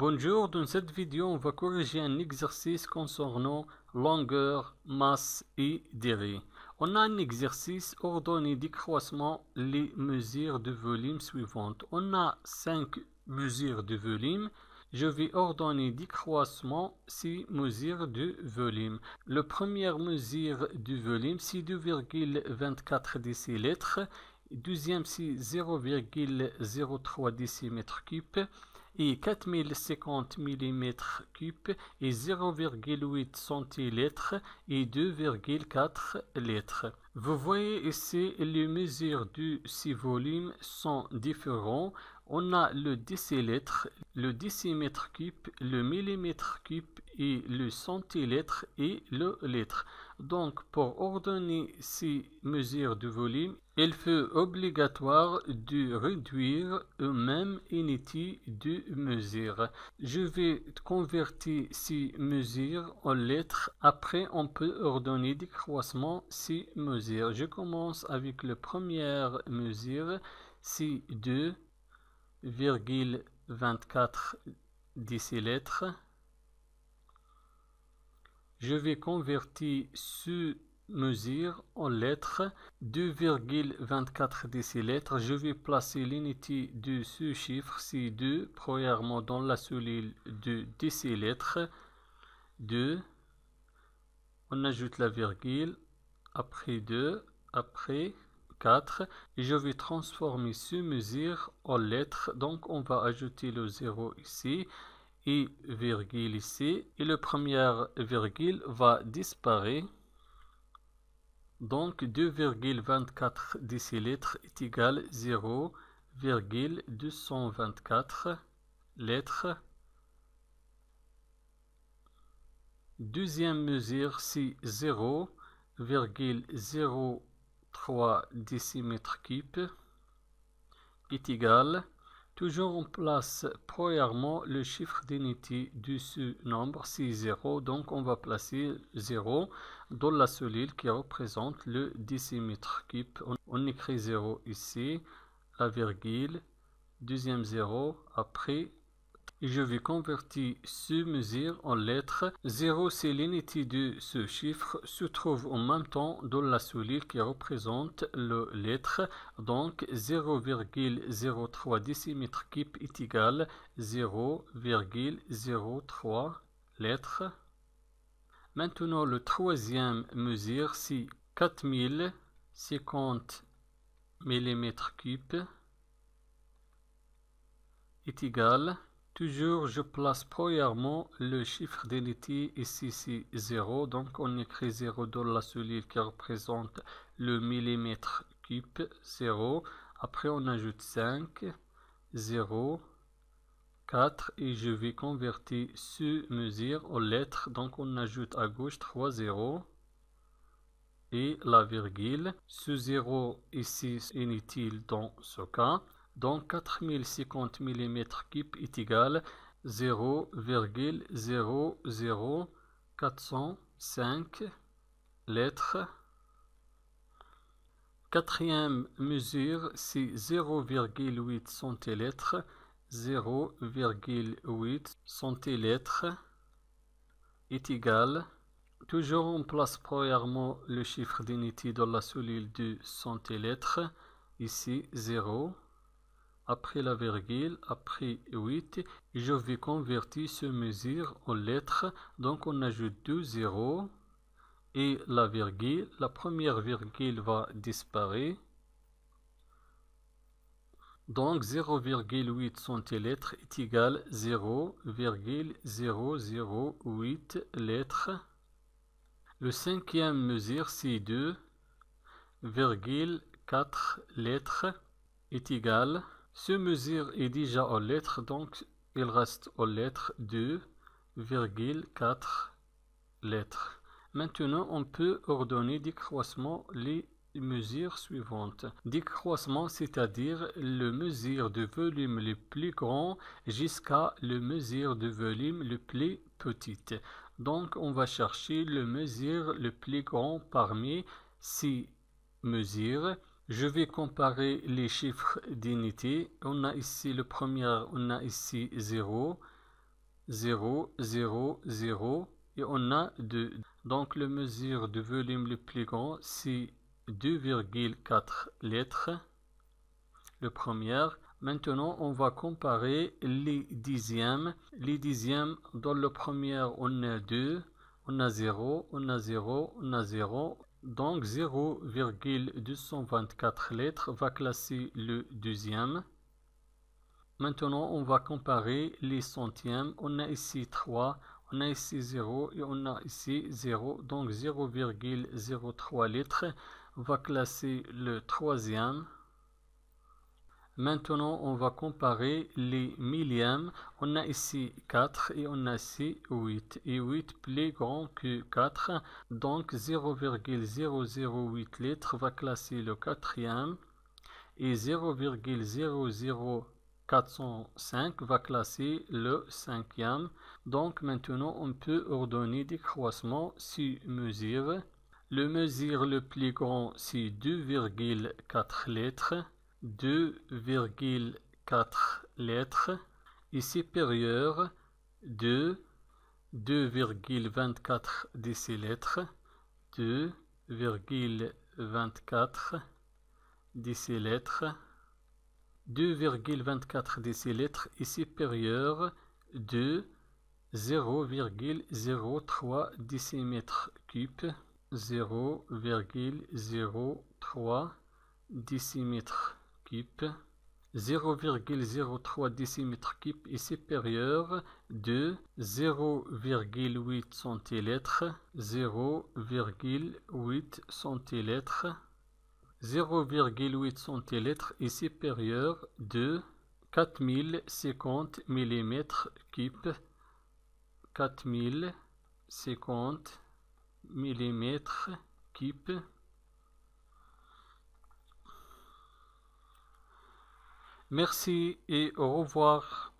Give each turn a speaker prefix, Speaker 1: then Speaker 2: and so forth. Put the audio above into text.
Speaker 1: Bonjour, dans cette vidéo, on va corriger un exercice concernant longueur, masse et durée. On a un exercice ordonné décroissement les mesures de volume suivantes. On a 5 mesures de volume. Je vais ordonner décroissement 6 mesures de volume. La première mesure de volume, c'est 2,24 décilitres. Deuxième, c'est 0,03 décimètres cubes et 4050 mm3 et 0,8 centilitres et 2,4 litres. Vous voyez ici les mesures de ces volumes sont différents. On a le décilitre, le décimètre cube, le millimètre cube et le centilitre et le litre. Donc pour ordonner ces mesures de volume, il faut obligatoire de réduire aux mêmes unités de mesure. Je vais convertir ces mesures en litres. Après, on peut ordonner décroissement ces mesures. Je commence avec la première mesure, c'est 2,24 décilitres. Je vais convertir ce mesure en litres. 2,24 décilitres. Je vais placer l'unité de ce chiffre, c'est 2, premièrement dans la cellule de décilitres. 2, on ajoute la virgule, après 2, après 4, et je vais transformer ce mesure en litres. Donc on va ajouter le 0 ici et virgule ici, et la première virgule va disparaître. Donc 2,24 décilitres est égal à 0,224 litres. Deuxième mesure, c'est 0,03 décimètres cubes est égal. Toujours on place premièrement le chiffre d'unité de ce nombre, c'est 0. Donc on va placer 0 dans la cellule qui représente le décimètre cube. On écrit 0 ici, la virgule, deuxième 0, après. Et je vais convertir ce mesure en lettres. 0, c'est l'unité de ce chiffre, se trouve en même temps dans la cellule qui représente le lettre. Donc 0,03 décimètres cube est égal à 0,03 lettres. Maintenant, le troisième mesure, c'est 4050 mm3 est égal. Toujours, je place premièrement le chiffre d'unité, ici c'est 0, donc on écrit 0 dans la cellule qui représente le millimètre cube, 0. Après on ajoute 5, 0, 4, et je vais convertir ce mesure en lettres, donc on ajoute à gauche 3 0 et la virgule. Ce 0 ici est inutile dans ce cas. Donc 4050 mm3 est égal à 0,00405 litres. Quatrième mesure, c'est 0,8 centilitres. 0,8 centilitres est égal. Toujours on place premièrement le chiffre d'unité dans la cellule de centilitres. Ici 0. Après la virgule, après 8, et je vais convertir ce mesure en lettres. Donc on ajoute 2 0 et la virgule. La première virgule va disparaître. Donc 0,8 centilitres est égal à 0,008 litres. Le cinquième mesure, c'est 2,4 litres est égal. Ce mesure est déjà en lettres, donc il reste en lettres 2,4 litres. Maintenant, on peut ordonner décroissement les mesures suivantes. Décroissement, c'est-à-dire le mesure de volume le plus grand jusqu'à le mesure de volume le plus petite. Donc, on va chercher le mesure le plus grand parmi ces mesures. Je vais comparer les chiffres d'unité. On a ici le premier, on a ici 0. 0, 0, 0 et on a 2. Donc le mesure de volume le plus grand, c'est 2,4 litres. Le premier. Maintenant, on va comparer les dixièmes. Les dixièmes, dans le premier, on a 2, on a 0, on a 0, on a 0. Donc 0,224 litres va classer le deuxième. Maintenant, on va comparer les centièmes. On a ici 3, on a ici 0 et on a ici 0. Donc 0,03 litres va classer le troisième. Maintenant, on va comparer les millièmes. On a ici 4 et on a ici 8. Et 8 plus grand que 4. Donc 0,008 litres va classer le quatrième. Et 0,00405 va classer le cinquième. Donc maintenant, on peut ordonner des croisements sur mesure. Le mesure le plus grand, c'est 2,4 litres. 2,4 litres et supérieur de 2,24 décilitres, 2,24 décilitres, 2,24 décilitres est supérieur de 0,03 décimètres cubes, 0,03 décimètres cube. 0,03 décimètres cube est supérieur de 0,8 centilitres, 0,8 centilitres, 0,8 centilitres est supérieur de 4050 mm cube, 4050 mm cube. Merci et au revoir.